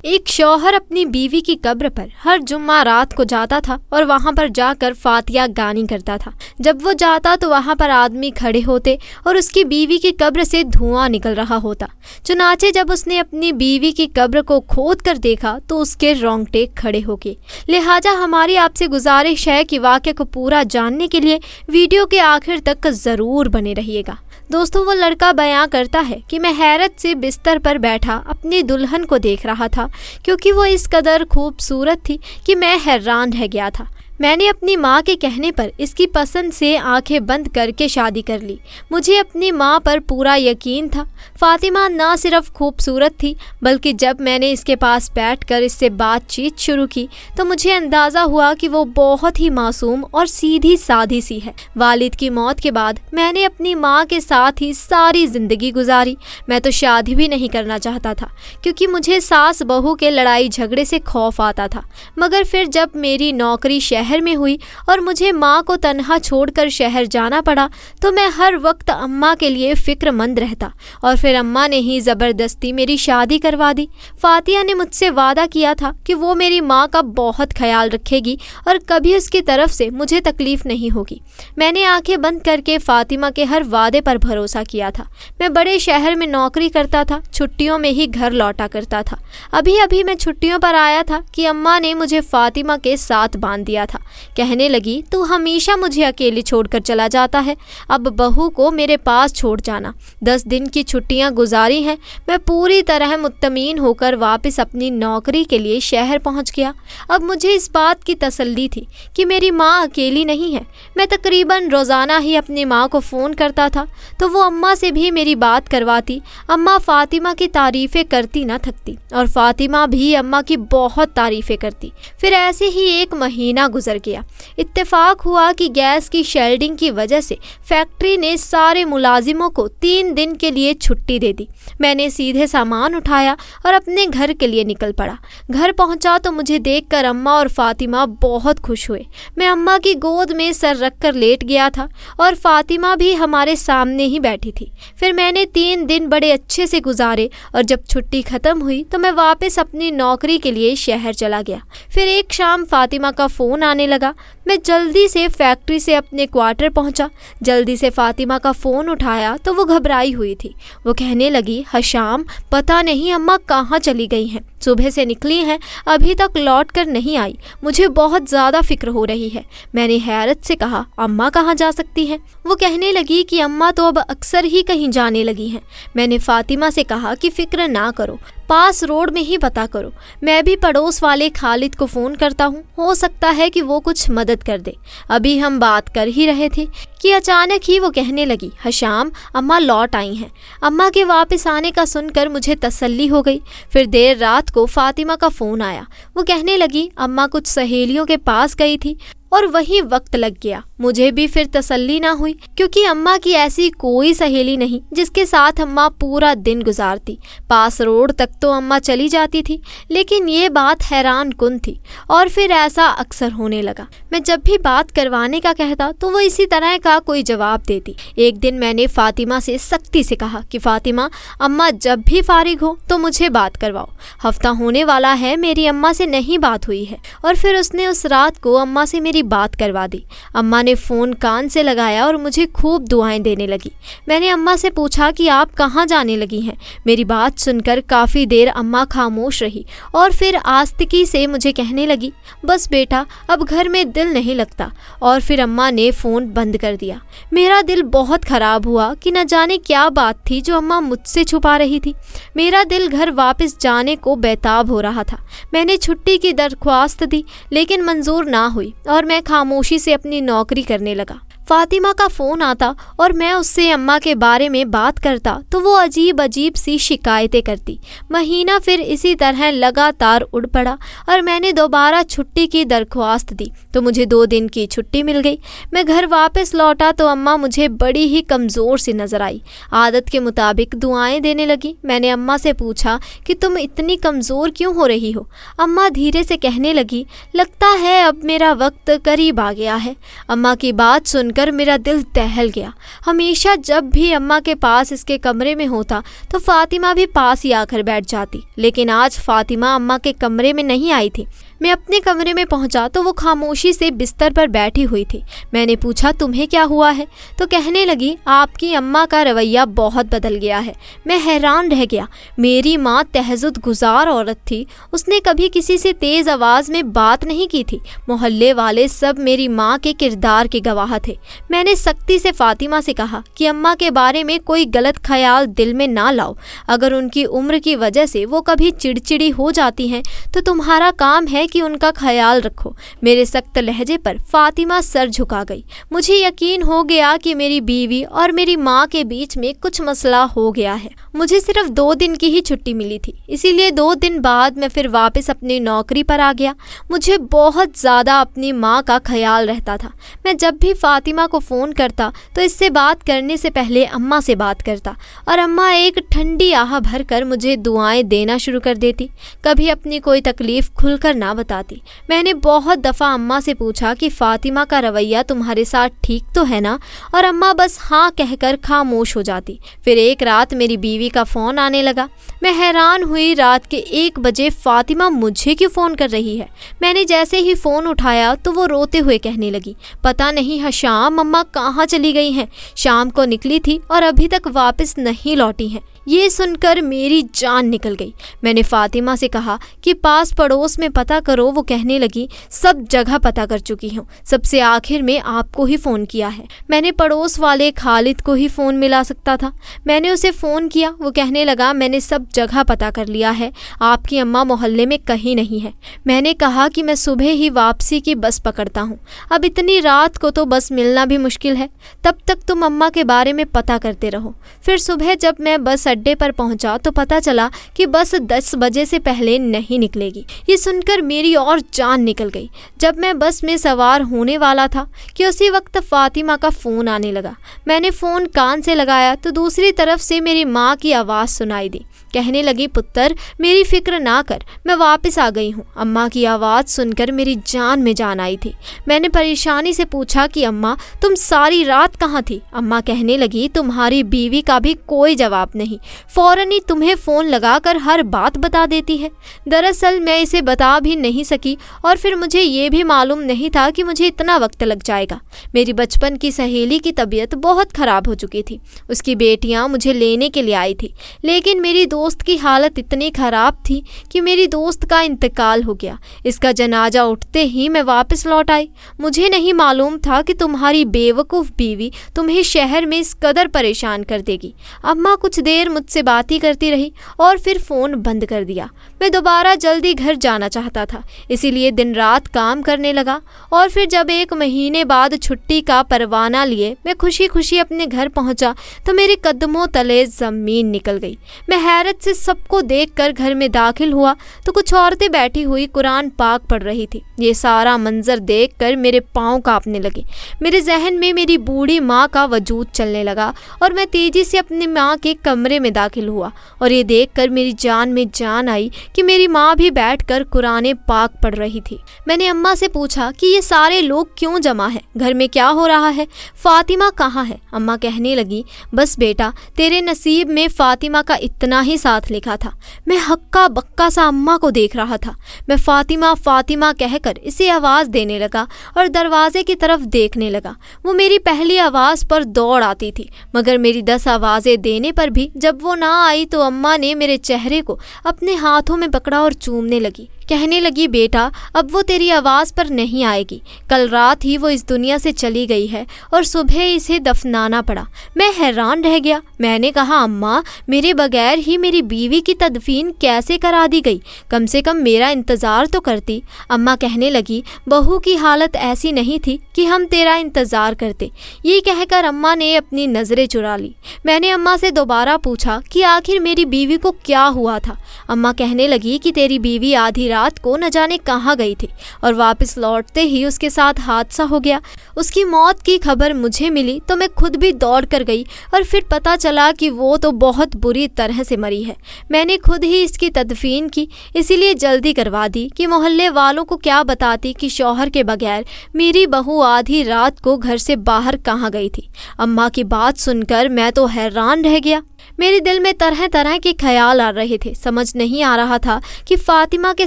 ایک شوہر اپنی بیوی کی قبر پر ہر جمعہ رات کو جاتا تھا اور وہاں پر جا کر فاتحہ گانی کرتا تھا۔ جب وہ جاتا تو وہاں پر آدمی کھڑے ہوتے اور اس کی بیوی کی قبر سے دھواں نکل رہا ہوتا۔ چنانچہ جب اس نے اپنی بیوی کی قبر کو کھود کر دیکھا تو اس کے رونگٹے کھڑے ہو گئے۔ لہٰذا ہماری آپ سے گزارش ہے کہ واقعے کو پورا جاننے کے لیے ویڈیو کے آخر تک ضرور بنے رہیے گا۔ دوستو، وہ لڑکا بیان کرتا ہے کہ میں حیرت سے بستر پر بیٹھا اپنی دلہن کو دیکھ رہا تھا کیونکہ وہ اس قدر خوبصورت تھی کہ میں حیران رہ گیا تھا۔ میں نے اپنی ماں کے کہنے پر اس کی پسند سے آنکھیں بند کر کے شادی کر لی۔ مجھے اپنی ماں پر پورا یقین تھا۔ فاطمہ نہ صرف خوبصورت تھی بلکہ جب میں نے اس کے پاس بیٹھ کر اس سے بات چیت شروع کی تو مجھے اندازہ ہوا کہ وہ بہت ہی معصوم اور سیدھی سادھی سی ہے۔ والد کی موت کے بعد میں نے اپنی ماں کے ساتھ ہی ساری زندگی گزاری۔ میں تو شادی بھی نہیں کرنا چاہتا تھا کیونکہ مجھے ساس بہو کے لڑائی جھگڑے سے خوف آتا تھا، مگر پھر جب میری نوکری شہر میں ہوئی اور مجھے ماں کو تنہا چھوڑ کر شہر جانا پڑا تو میں ہر وقت اماں کے لیے فکر مند رہتا اور پھر اماں نے ہی زبردستی میری شادی کروا دی۔ فاتحہ نے مجھ سے وعدہ کیا تھا کہ وہ میری ماں کا بہت خیال رکھے گی اور کبھی اس کی طرف سے مجھے تکلیف نہیں ہوگی۔ میں نے آنکھیں بند کر کے فاطمہ کے ہر وعدے پر بھروسہ کیا تھا۔ میں بڑے شہر میں نوکری کرتا تھا، چھٹیوں میں ہی گھر لوٹا کرتا تھا۔ ابھی میں چھٹیوں پر آیا تھا کہ اماں نے مجھے فاطمہ کے ساتھ باندھ دیا تھا۔ کہنے لگی، تو ہمیشہ مجھے اکیلے چھوڑ کر چلا جاتا ہے، اب بہو کو میرے پاس چھوڑ جانا۔ 10 دن کی چھٹیاں گزاری ہیں، میں پوری طرح مطمئن ہو کر واپس اپنی نوکری کے لیے شہر پہنچ گیا۔ اب مجھے اس بات کی تسلی تھی کہ میری ماں اکیلی نہیں ہے۔ میں تقریباً روزانہ ہی اپنی ماں کو فون کرتا تھا تو وہ اماں سے بھی میری بات کرواتی۔ اماں فاطمہ کی تعریفیں کرتی نہ تھکتی اور فاطمہ بھی اماں کی بہت تعریفیں کرتی۔ پھر ایسے ہی 1 مہینہ گزر گیا۔ اتفاق ہوا کہ گیس کی شیلڈنگ کی وجہ سے فیکٹری نے سارے ملازموں کو 3 دن کے لیے چھٹی دے دی۔ میں نے سیدھے سامان اٹھایا اور اپنے گھر کے لیے نکل پڑا۔ گھر پہنچا تو مجھے دیکھ کر اماں اور فاطمہ بہت خوش ہوئے۔ میں اماں کی گود میں سر رکھ کر لیٹ گیا تھا اور فاطمہ بھی ہمارے سامنے ہی بیٹھی تھی۔ پھر میں نے 3 دن بڑے اچھے سے گزارے اور جب چھٹی ختم ہوئی تو میں واپس اپنی نوکری کے لیے شہر چلا گیا۔ پھر ایک شام فاطمہ کا فون آنے لگا۔ میں جلدی سے فیکٹری سے اپنے کوارٹر پہنچا۔ جلدی سے فاطمہ کا فون اٹھایا تو وہ گھبرائی ہوئی تھی۔ وہ کہنے لگی، حشام، پتہ نہیں اماں کہاں چلی گئی ہیں، صبح سے نکلی ہیں، ابھی تک لوٹ کر نہیں آئی، مجھے بہت زیادہ فکر ہو رہی ہے۔ میں نے حیرت سے کہا، اماں کہاں جا سکتی ہیں؟ وہ کہنے لگی کہ اماں تو اب اکثر ہی کہیں جانے لگی ہیں۔ میں نے فاطمہ سے کہا کہ فکر نہ کرو، پاس روڈ میں ہی پتہ کرو، میں بھی پڑوس والے خالد کو فون کرتا ہوں، ہو سکتا ہے کہ وہ کچھ مدد کر دے۔ ابھی ہم بات کر ہی رہے تھے کہ اچانک ہی وہ کہنے لگی، حشام، اماں لوٹ آئی ہیں۔ اماں کے واپس آنے کا سن کر مجھے تسلی ہو گئی۔ پھر دیر رات کو فاطمہ کا فون آیا۔ وہ کہنے لگی، اماں کچھ سہیلیوں کے پاس گئی تھی اور وہی وقت لگ گیا۔ مجھے بھی پھر تسلی نہ ہوئی کیونکہ اماں کی ایسی کوئی سہیلی نہیں جس کے ساتھ اماں پورا دن گزارتی۔ پاس روڈ تک تو اماں چلی جاتی تھی، لیکن یہ بات حیران کن تھی اور پھر ایسا اکثر ہونے لگا۔ میں جب بھی بات کروانے کا کہتا تو وہ اسی طرح کا کوئی جواب دیتی۔ ایک دن میں نے فاطمہ سے سختی سے کہا کہ فاطمہ، اماں جب بھی فارغ ہو تو مجھے بات کرواؤ۔ ہفتہ ہونے والا ہے میری اماں سے نہیں بات ہوئی ہے۔ اور پھر اس نے اس رات کو اماں سے میری بات کروا دی۔ اماں نے فون کان سے لگایا اور مجھے خوب دعائیں دینے لگی۔ میں نے اماں سے پوچھا کہ آپ کہاں جانے لگی ہیں؟ میری بات سن کر کافی دیر اماں خاموش رہی اور پھر آستگی سے مجھے کہنے لگی، بس بیٹا، اب گھر میں دل نہیں لگتا۔ اور پھر اماں نے فون بند کر دیا۔ میرا دل بہت خراب ہوا کہ نہ جانے کیا بات تھی جو اماں مجھ سے چھپا رہی تھی۔ میرا دل گھر واپس جانے کو بیتاب ہو رہا تھا۔ میں نے چھٹی کی درخواست دی لیکن منظور نہ ہوئی اور میں خاموشی سے اپنی نوکری کرنے لگا۔ فاطمہ کا فون آتا اور میں اس سے اماں کے بارے میں بات کرتا تو وہ عجیب سی شکایتیں کرتی۔ مہینہ پھر اسی طرح لگاتار اڑ پڑا اور میں نے دوبارہ چھٹی کی درخواست دی تو مجھے 2 دن کی چھٹی مل گئی۔ میں گھر واپس لوٹا تو اماں مجھے بڑی ہی کمزور سی نظر آئی۔ عادت کے مطابق دعائیں دینے لگی۔ میں نے اماں سے پوچھا کہ تم اتنی کمزور کیوں ہو رہی ہو؟ اماں دھیرے سے کہنے لگی، لگتا ہے اب میرا وقت قریب آ گیا ہے۔ اماں کی بات سن کر میرا دل دہل گیا۔ ہمیشہ جب بھی اماں کے پاس اس کے کمرے میں ہوتا تو فاطمہ بھی پاس ہی آ کر بیٹھ جاتی، لیکن آج فاطمہ اماں کے کمرے میں نہیں آئی تھی۔ میں اپنے کمرے میں پہنچا تو وہ خاموشی سے بستر پر بیٹھی ہوئی تھی۔ میں نے پوچھا تمہیں کیا ہوا ہے؟ تو کہنے لگی آپ کی اماں کا رویہ بہت بدل گیا ہے۔ میں حیران رہ گیا۔ میری ماں تہذب گزار عورت تھی، اس نے کبھی کسی سے تیز آواز میں بات نہیں کی تھی۔ محلے والے سب میری ماں کے کردار کے گواہ تھے۔ میں نے سختی سے فاطمہ سے کہا کہ اماں کے بارے میں کوئی غلط خیال دل میں نہ لاؤ۔ اگر ان کی عمر کی وجہ سے وہ کبھی چڑچڑی ہو جاتی ہیں تو تمہارا کام ہے کہ ان کا خیال رکھو۔ میرے سخت لہجے پر فاطمہ سر جھکا گئی۔ مجھے یقین ہو گیا کہ میری بیوی اور میری ماں کے بیچ میں کچھ مسئلہ ہو گیا ہے۔ مجھے صرف 2 دن کی ہی چھٹی ملی تھی، اسی لیے 2 دن بعد میں پھر واپس اپنی نوکری پر آ گیا۔ مجھے بہت زیادہ اپنی ماں کا خیال رہتا تھا۔ میں جب بھی فاطمہ کو فون کرتا تو اس سے بات کرنے سے پہلے اماں سے بات کرتا، اور اماں ایک ٹھنڈی آہ بھر کر مجھے دعائیں دینا شروع کر دیتی، کبھی اپنی کوئی تکلیف کھل کر نہ بتاتی۔ میں نے بہت دفعہ اماں سے پوچھا کہ فاطمہ کا رویہ تمہارے ساتھ ٹھیک تو ہے نا، اور اماں بس ہاں کہہ کر خاموش ہو جاتی۔ پھر ایک رات میری بیوی کا فون آنے لگا۔ میں حیران ہوئی، رات کے 1 بجے فاطمہ مجھے کیوں فون کر رہی ہے؟ میں نے جیسے ہی فون اٹھایا تو وہ روتے ہوئے کہنے لگی پتہ نہیں حشام اماں کہاں چلی گئی ہیں، شام کو نکلی تھی اور ابھی تک واپس نہیں لوٹی ہیں۔ یہ سن کر میری جان نکل گئی۔ میں نے فاطمہ سے کہا کہ پاس پڑوس میں پتہ کرو۔ وہ کہنے لگی سب جگہ پتہ کر چکی ہوں، سب سے آخر میں آپ کو ہی فون کیا ہے۔ میں نے پڑوس والے خالد کو ہی فون ملا سکتا تھا۔ میں نے اسے فون کیا، وہ کہنے لگا میں نے سب جگہ پتہ کر لیا ہے، آپ کی اماں محلے میں کہیں نہیں ہے۔ میں نے کہا کہ میں صبح ہی واپسی کی بس پکڑتا ہوں، اب اتنی رات کو تو بس ملنا بھی مشکل ہے، تب تک تم اماں کے بارے میں پتہ کرتے رہو۔ پھر صبح جب میں بس اڈے پر پہنچا تو پتہ چلا کہ بس 10 بجے سے پہلے نہیں نکلے گی۔ یہ سن کر میری اور جان نکل گئی۔ جب میں بس میں سوار ہونے والا تھا کہ اسی وقت فاطمہ کا فون آنے لگا۔ میں نے فون کان سے لگایا تو دوسری طرف سے میری ماں کی آواز سنائی دی۔ کہنے لگی پتر میری فکر نہ کر، میں واپس آ گئی ہوں۔ اماں کی آواز سن کر میری جان میں جان آئی تھی۔ میں نے پریشانی سے پوچھا کہ اماں تم ساری رات کہاں تھی؟ اماں کہنے لگی تمہاری بیوی کا بھی کوئی جواب نہیں، فوراً ہی تمہیں فون لگا کر ہر بات بتا دیتی ہے۔ دراصل میں اسے بتا بھی نہیں سکی، اور پھر مجھے یہ بھی معلوم نہیں تھا کہ مجھے اتنا وقت لگ جائے گا۔ میری بچپن کی سہیلی کی طبیعت بہت خراب ہو چکی تھی، اس کی بیٹیاں مجھے لینے کے لیے آئی تھی، لیکن میری دوست کی حالت اتنی خراب تھی کہ میری دوست کا انتقال ہو گیا۔ اس کا جنازہ اٹھتے ہی میں واپس لوٹ آئی۔ مجھے نہیں معلوم تھا کہ تمہاری بے وقوف بیوی تمہیں شہر میں اس قدر پریشان کر دے گی۔ اماں کچھ دیر مجھ سے باتیں کرتی رہی اور پھر فون بند کر دیا۔ میں دوبارہ جلدی گھر جانا چاہتا تھا، اسی لیے دن رات کام کرنے لگا، اور پھر جب 1 مہینے بعد چھٹی کا پروانہ لیے میں خوشی خوشی اپنے گھر پہنچا تو میرے قدموں تلے زمین نکل گئی۔ میں حیرت سے سب کو دیکھ کر گھر میں داخل ہوا تو کچھ عورتیں بیٹھی ہوئی قرآن پاک پڑھ رہی تھی۔ یہ سارا منظر دیکھ کر میرے پاؤں کانپنے لگے۔ میرے ذہن میں میری بوڑھی ماں کا وجود چلنے لگا، اور میں تیزی سے اپنی ماں کے کمرے میں داخل ہوا، اور یہ دیکھ کر میری جان میں جان آئی کہ میری ماں بھی بیٹھ کر قرآن پاک پڑھ رہی تھی۔ میں نے اماں سے پوچھا کہ یہ سارے لوگ کیوں جمع ہیں، گھر میں کیا ہو رہا ہے، فاطمہ کہاں ہے؟ اماں کہنے لگی بس بیٹا تیرے نصیب میں فاطمہ کا اتنا ہی ساتھ لکھا تھا۔ میں ہکا بکا سا اماں کو دیکھ رہا تھا۔ میں فاطمہ فاطمہ کہہ کر اسے آواز دینے لگا اور دروازے کی طرف دیکھنے لگا۔ وہ میری پہلی آواز پر دوڑ آتی تھی، مگر میری 10 آوازیں دینے پر بھی جب وہ نہ آئی تو اماں نے میرے چہرے کو اپنے ہاتھوں میں پکڑا اور چومنے لگی۔ کہنے لگی بیٹا اب وہ تیری آواز پر نہیں آئے گی، کل رات ہی وہ اس دنیا سے چلی گئی ہے اور صبح اسے دفنانا پڑا۔ میں حیران رہ گیا۔ میں نے کہا اماں میرے بغیر ہی میری بیوی کی تدفین کیسے کرا دی گئی؟ کم سے کم میرا انتظار تو کرتی۔ اماں کہنے لگی بہو کی حالت ایسی نہیں تھی کہ ہم تیرا انتظار کرتے۔ یہ کہہ کر اماں نے اپنی نظریں چرا لی۔ میں نے اماں سے دوبارہ پوچھا کہ آخر میری بیوی کو کیا ہوا تھا؟ اماں کہنے لگی کہ تیری بیوی آدھی رات کو نہ جانے کہاں گئی تھی اور واپس لوٹتے ہی اس کے ساتھ حادثہ ہو گیا۔ اس کی موت کی خبر مجھے ملی تو میں خود بھی دوڑ کر گئی اور پھر پتہ چلا کہ وہ تو بہت بری طرح سے مری ہے۔ میں نے خود ہی اس کی تدفین کی، اسی لیے جلدی کروا دی کہ محلے والوں کو کیا بتاتی کہ شوہر کے بغیر میری بہو آدھی رات کو گھر سے باہر کہاں گئی تھی۔ اماں کی بات سن کر میں تو حیران رہ گیا۔ میرے دل میں طرح طرح کے خیال آ رہے تھے، سمجھ نہیں آ رہا تھا کہ فاطمہ کے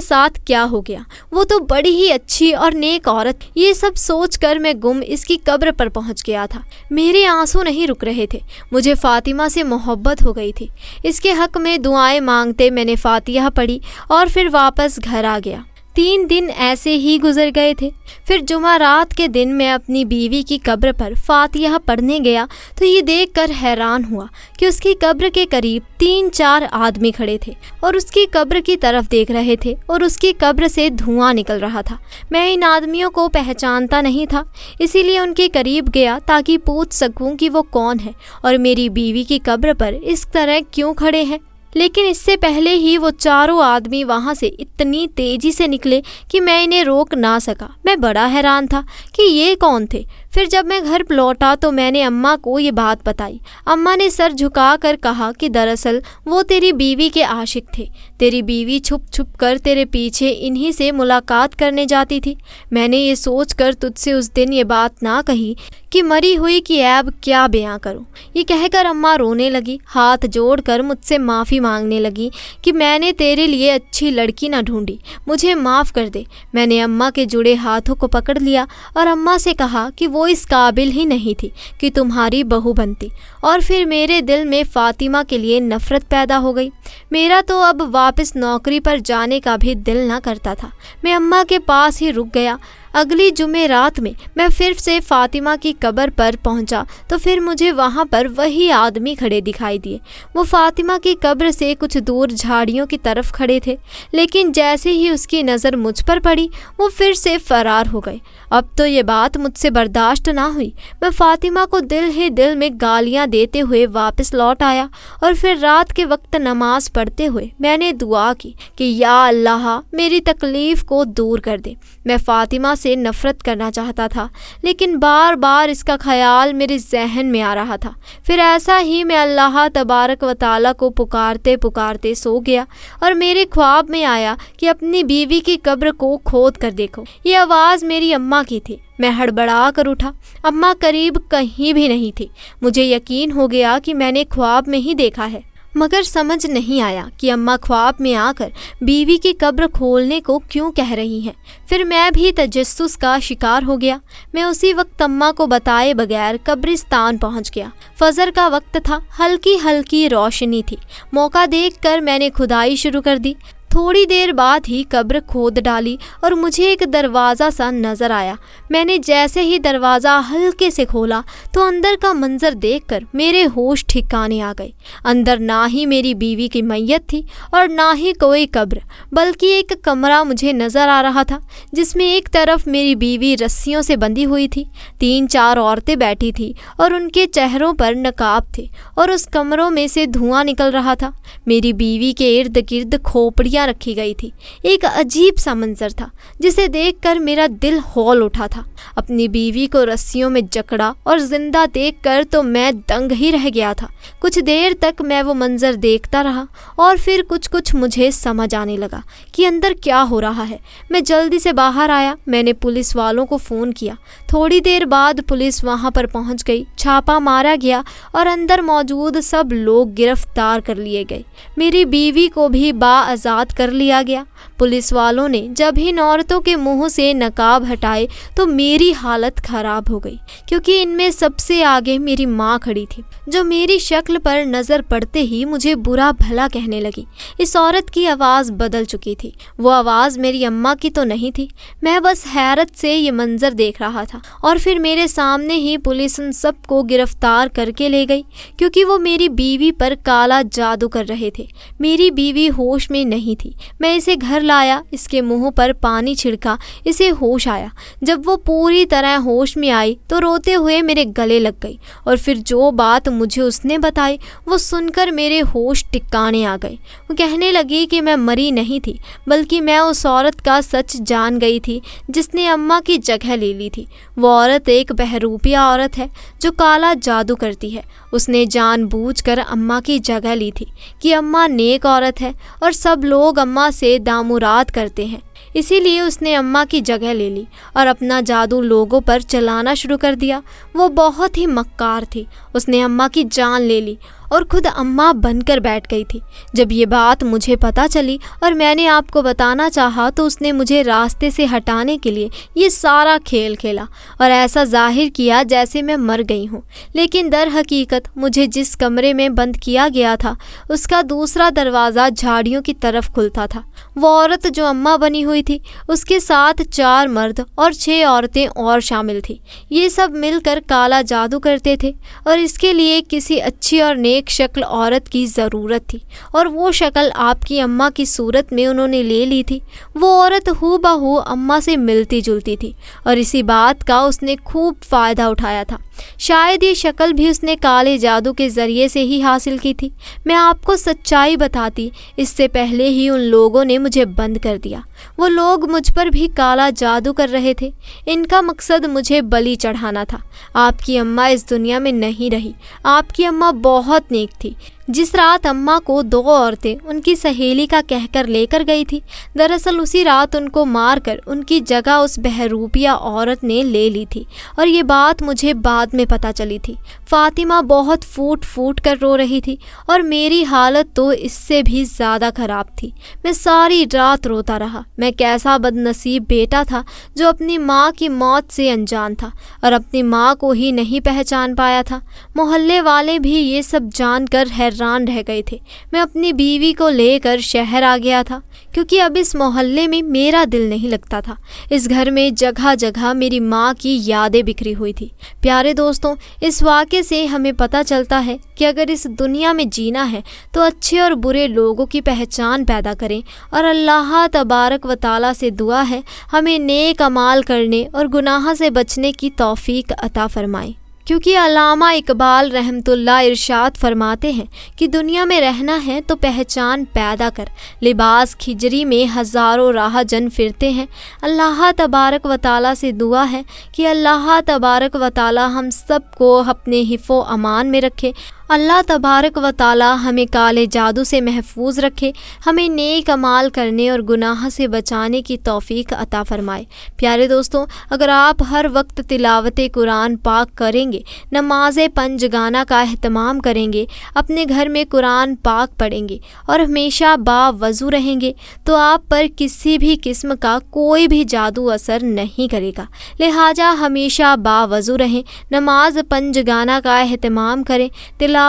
ساتھ کیا ہو گیا، وہ تو بڑی ہی اچھی اور نیک عورت۔ یہ سب سوچ کر میں گم اس کی قبر پر پہنچ گیا تھا۔ میرے آنسو نہیں رک رہے تھے، مجھے فاطمہ سے محبت ہو گئی تھی۔ اس کے حق میں دعائیں مانگتے میں نے فاتحہ پڑھی اور پھر واپس گھر آ گیا۔ 3 دن ایسے ہی گزر گئے تھے۔ پھر جمعہ رات کے دن میں اپنی بیوی کی قبر پر فاتحہ پڑھنے گیا تو یہ دیکھ کر حیران ہوا کہ اس کی قبر کے قریب 3-4 آدمی کھڑے تھے اور اس کی قبر کی طرف دیکھ رہے تھے اور اس کی قبر سے دھواں نکل رہا تھا۔ میں ان آدمیوں کو پہچانتا نہیں تھا، اسی لیے ان کے قریب گیا تاکہ پوچھ سکوں کہ وہ کون ہے اور میری بیوی کی قبر پر اس طرح کیوں کھڑے ہیں۔ لیکن اس سے پہلے ہی وہ چاروں آدمی وہاں سے اتنی تیزی سے نکلے کہ میں انہیں روک نہ سکا۔ میں بڑا حیران تھا کہ یہ کون تھے۔ پھر جب میں گھر لوٹا تو میں نے اماں کو یہ بات بتائی۔ اماں نے سر جھکا کر کہا کہ دراصل وہ تیری بیوی کے عاشق تھے، تیری بیوی چھپ چھپ کر تیرے پیچھے انہی سے ملاقات کرنے جاتی تھی۔ میں نے یہ سوچ کر تجھ سے اس دن یہ بات نہ کہی کہ مری ہوئی کی عیب کیا بیاں کروں۔ یہ کہہ کر اماں رونے لگی، ہاتھ جوڑ کر مجھ سے معافی مانگنے لگی کہ میں نے تیرے لیے اچھی لڑکی نہ ڈھونڈی، مجھے معاف کر دے۔ میں نے اماں کے جڑے ہاتھوں کو پکڑ لیا اور اماں سے کہا کہ وہ اس قابل ہی نہیں تھی کہ تمہاری بہو بنتی، اور پھر میرے دل میں فاطمہ کے لیے نفرت پیدا ہو گئی۔ میرا تو اب واپس نوکری پر جانے کا بھی دل نہ کرتا تھا۔ میں اماں کے پاس ہی رک گیا۔ اگلی جمعے رات میں پھر سے فاطمہ کی قبر پر پہنچا تو پھر مجھے وہاں پر وہی آدمی کھڑے دکھائی دیے۔ وہ فاطمہ کی قبر سے کچھ دور جھاڑیوں کی طرف کھڑے تھے، لیکن جیسے ہی اس کی نظر مجھ پر پڑی وہ پھر سے فرار ہو گئے۔ اب تو یہ بات مجھ سے برداشت نہ ہوئی۔ میں فاطمہ کو دل ہی دل میں گالیاں دیتے ہوئے واپس لوٹ آیا اور پھر رات کے وقت نماز پڑھتے ہوئے میں نے دعا کی کہ یا اللہ میری تکلیف کو دور کر دے۔ میں فاطمہ سے نفرت کرنا چاہتا تھا، لیکن بار بار اس کا خیال میرے ذہن میں آ رہا تھا۔ پھر ایسا ہی میں اللہ تبارک و تعالیٰ کو پکارتے پکارتے سو گیا اور میرے خواب میں آیا کہ اپنی بیوی کی قبر کو کھود کر دیکھو۔ یہ آواز میری اماں کی تھی۔ میں ہڑبڑا کر اٹھا، اماں قریب کہیں بھی نہیں تھی۔ مجھے یقین ہو گیا کہ میں نے خواب میں ہی دیکھا ہے، مگر سمجھ نہیں آیا کہ اماں خواب میں آ کر بیوی کی قبر کھولنے کو کیوں کہہ رہی ہیں۔ پھر میں بھی تجسس کا شکار ہو گیا۔ میں اسی وقت اماں کو بتائے بغیر قبرستان پہنچ گیا۔ فجر کا وقت تھا، ہلکی ہلکی روشنی تھی۔ موقع دیکھ کر میں نے کھدائی شروع کر دی۔ تھوڑی دیر بعد ہی قبر کھود ڈالی اور مجھے ایک دروازہ سا نظر آیا۔ میں نے جیسے ہی دروازہ ہلکے سے کھولا تو اندر کا منظر دیکھ کر میرے ہوش ٹھکانے آ گئے۔ اندر نہ ہی میری بیوی کی میت تھی اور نہ ہی کوئی قبر، بلکہ ایک کمرہ مجھے نظر آ رہا تھا جس میں ایک طرف میری بیوی رسیوں سے بندھی ہوئی تھی، 3-4 عورتیں بیٹھی تھیں اور ان کے چہروں پر نقاب تھے اور اس کمروں میں سے دھواں نکل رہا تھا۔ میری بیوی کے ارد گرد کھوپڑیاں رکھی گئی تھی۔ ایک عجیب سا منظر تھا جسے دیکھ کر میرا دل ہول اٹھا تھا۔ اپنی بیوی کو رسیوں میں جکڑا اور زندہ دیکھ کر تو میں دنگ ہی رہ گیا تھا۔ کچھ دیر تک میں وہ منظر دیکھتا رہا اور پھر کچھ مجھے سمجھ آنے لگا کہ اندر کیا ہو رہا ہے۔ میں جلدی سے باہر آیا، میں نے پولیس والوں کو فون کیا۔ تھوڑی دیر بعد پولیس وہاں پر پہنچ گئی، چھاپا مارا گیا اور اندر موجود سب لوگ گرفتار کر لیے گئے۔ میری بیوی کو بھی باآزاد کر لیا گیا۔ پولیس والوں نے جب ان عورتوں کے منہ سے نقاب ہٹائے تو میری حالت خراب ہو گئی، کیونکہ ان میں سب سے آگے میری ماں کھڑی تھی، جو میری شکل پر نظر پڑتے ہی مجھے برا بھلا کہنے لگی۔ اس عورت کی آواز بدل چکی تھی، وہ آواز میری اماں کی تو نہیں تھی۔ میں بس حیرت سے یہ منظر دیکھ رہا تھا اور پھر میرے سامنے ہی پولیس ان سب کو گرفتار کر کے لے گئی، کیونکہ وہ میری بیوی پر کالا جادو کر رہے تھے۔ میری بیوی ہوش میں نہیں تھی۔ میں اسے گھر لایا، اس کے منہ پر پانی چھڑکا، اسے ہوش آیا۔ جب وہ پوری طرح ہوش میں آئی تو روتے ہوئے میرے گلے لگ گئی اور پھر جو بات مجھے اس نے بتائی وہ سن کر میرے ہوش ٹکانے آ گئے۔ وہ کہنے لگی کہ میں مری نہیں تھی بلکہ میں اس عورت کا سچ جان گئی تھی جس نے اماں کی جگہ لے لی تھی۔ وہ عورت ایک بہروپیہ عورت ہے جو کالا جادو کرتی ہے۔ اس نے جان بوجھ کر اماں کی جگہ لی تھی کہ اماں نیک عورت ہے اور سب لوگ اماں سے دامراد کرتے ہیں، اسی لیے اس نے اماں کی جگہ لے لی اور اپنا جادو لوگوں پر چلانا شروع کر دیا۔ وہ بہت ہی مکار تھی۔ اس نے اماں کی جان لے لی اور خود اماں بن کر بیٹھ گئی تھی۔ جب یہ بات مجھے پتہ چلی اور میں نے آپ کو بتانا چاہا تو اس نے مجھے راستے سے ہٹانے کے لیے یہ سارا کھیل کھیلا اور ایسا ظاہر کیا جیسے میں مر گئی ہوں، لیکن در حقیقت مجھے جس کمرے میں بند کیا گیا تھا اس کا دوسرا دروازہ جھاڑیوں کی طرف کھلتا تھا۔ وہ عورت جو اماں بنی ہوئی تھی اس کے ساتھ 4 مرد اور 6 عورتیں اور شامل تھیں۔ یہ سب مل کر کالا جادو کرتے تھے اور اس کے لیے کسی اچھی اور نیک شکل عورت کی ضرورت تھی، اور وہ شکل آپ کی اماں کی صورت میں انہوں نے لے لی تھی۔ وہ عورت ہو بہو اماں سے ملتی جلتی تھی اور اسی بات کا اس نے خوب فائدہ اٹھایا تھا۔ شاید یہ شکل بھی اس نے کالے جادو کے ذریعے سے ہی حاصل کی تھی۔ میں آپ کو سچائی بتاتی اس سے پہلے ہی ان لوگوں نے مجھے بند کر دیا۔ وہ لوگ مجھ پر بھی کالا جادو کر رہے تھے۔ ان کا مقصد مجھے بلی چڑھانا تھا۔ آپ کی اماں اس دنیا میں نہیں رہی۔ آپ کی اماں بہت نیک تھی۔ جس رات اماں کو 2 عورتیں ان کی سہیلی کا کہہ کر لے کر گئی تھی، دراصل اسی رات ان کو مار کر ان کی جگہ اس بہروپیہ عورت نے لے لی تھی، اور یہ بات مجھے بعد میں پتہ چلی تھی۔ فاطمہ بہت پھوٹ پھوٹ کر رو رہی تھی اور میری حالت تو اس سے بھی زیادہ خراب تھی۔ میں ساری رات روتا رہا۔ میں کیسا بد نصیب بیٹا تھا جو اپنی ماں کی موت سے انجان تھا اور اپنی ماں کو ہی نہیں پہچان پایا تھا۔ محلے والے بھی یہ سب جان کر حیران رہ گئے تھے۔ میں اپنی بیوی کو لے کر شہر آ گیا تھا کیونکہ اب اس محلے میں میرا دل نہیں لگتا تھا۔ اس گھر میں جگہ جگہ میری ماں کی یادیں بکھری ہوئی تھی۔ پیارے دوستوں، اس واقعے سے ہمیں پتہ چلتا ہے کہ اگر اس دنیا میں جینا ہے تو اچھے اور برے لوگوں کی پہچان پیدا کریں، اور اللہ تبارک و تعالیٰ سے دعا ہے ہمیں نیک اعمال کرنے اور گناہ سے بچنے کی توفیق عطا فرمائے، کیونکہ علامہ اقبال رحمۃ اللہ ارشاد فرماتے ہیں کہ دنیا میں رہنا ہے تو پہچان پیدا کر، لباس کھجری میں ہزاروں راہ جن پھرتے ہیں۔ اللہ تبارک و تعالیٰ سے دعا ہے کہ اللہ تبارک و تعالیٰ ہم سب کو اپنے حفظ و امان میں رکھے۔ اللہ تبارک و تعالیٰ ہمیں کالے جادو سے محفوظ رکھے، ہمیں نیک اعمال کرنے اور گناہ سے بچانے کی توفیق عطا فرمائے۔ پیارے دوستوں، اگر آپ ہر وقت تلاوت قرآن پاک کریں گے، نماز 5 گانا کا اہتمام کریں گے، اپنے گھر میں قرآن پاک پڑھیں گے اور ہمیشہ باوضو رہیں گے تو آپ پر کسی بھی قسم کا کوئی بھی جادو اثر نہیں کرے گا۔ لہٰذا ہمیشہ باوضو رہیں، نماز 5 گانا کا اہتمام کریں، تلاوت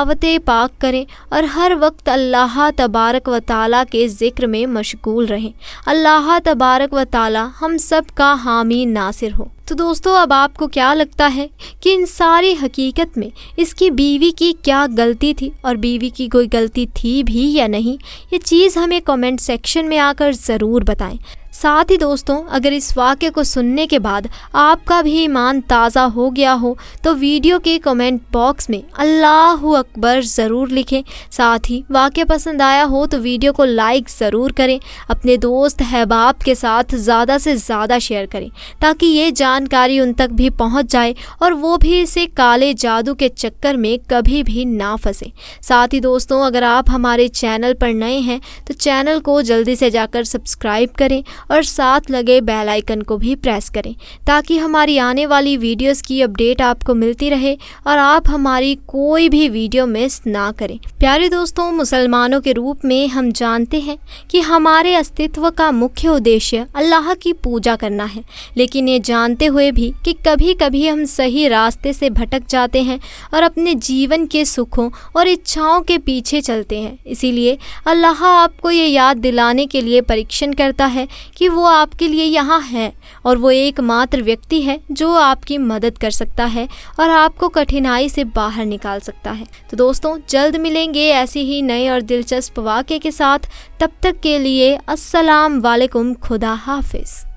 پاک کریں اور ہر وقت اللہ تبارک و تعالیٰ کے ذکر میں مشغول رہیں۔ اللہ تبارک و تعالیٰ ہم سب کا حامی ناصر ہو۔ تو دوستو، اب آپ کو کیا لگتا ہے کہ ان ساری حقیقت میں اس کی بیوی کی کیا غلطی تھی، اور بیوی کی کوئی غلطی تھی بھی یا نہیں؟ یہ چیز ہمیں کمنٹ سیکشن میں آ کر ضرور بتائیں۔ ساتھ ہی دوستوں، اگر اس واقعے کو سننے کے بعد آپ کا بھی ایمان تازہ ہو گیا ہو تو ویڈیو کے کمنٹ باکس میں اللہ اکبر ضرور لکھیں۔ ساتھ ہی واقعہ پسند آیا ہو تو ویڈیو کو لائک ضرور کریں، اپنے دوست احباب کے ساتھ زیادہ سے زیادہ شیئر کریں تاکہ یہ جانکاری ان تک بھی پہنچ جائے اور وہ بھی اسے کالے جادو کے چکر میں کبھی بھی نہ پھنسیں۔ ساتھ ہی دوستوں، اگر آپ ہمارے چینل پر نئے ہیں تو چینل کو جلدی سے جا کر سبسکرائب کریں اور ساتھ لگے بیل آئیکن کو بھی پریس کریں تاکہ ہماری آنے والی ویڈیوز کی اپڈیٹ آپ کو ملتی رہے اور آپ ہماری کوئی بھی ویڈیو مس نہ کریں۔ پیارے دوستوں، مسلمانوں کے روپ میں ہم جانتے ہیں کہ ہمارے استتو کا مکھیہ ادیشیہ اللہ کی پوجا کرنا ہے، لیکن یہ جانتے ہوئے بھی کہ کبھی کبھی ہم صحیح راستے سے بھٹک جاتے ہیں اور اپنے جیون کے سکھوں اور اچھاؤں کے پیچھے چلتے ہیں۔ اسی لیے اللہ آپ کو یہ یاد دلانے کے لیے پریکشن کرتا ہے کہ وہ آپ کے لیے یہاں ہے اور وہ ایک ماتر ویکتی ہے جو آپ کی مدد کر سکتا ہے اور آپ کو کٹھنائی سے باہر نکال سکتا ہے۔ تو دوستوں، جلد ملیں گے ایسے ہی نئے اور دلچسپ واقعے کے ساتھ۔ تب تک کے لیے السلام علیکم، خدا حافظ۔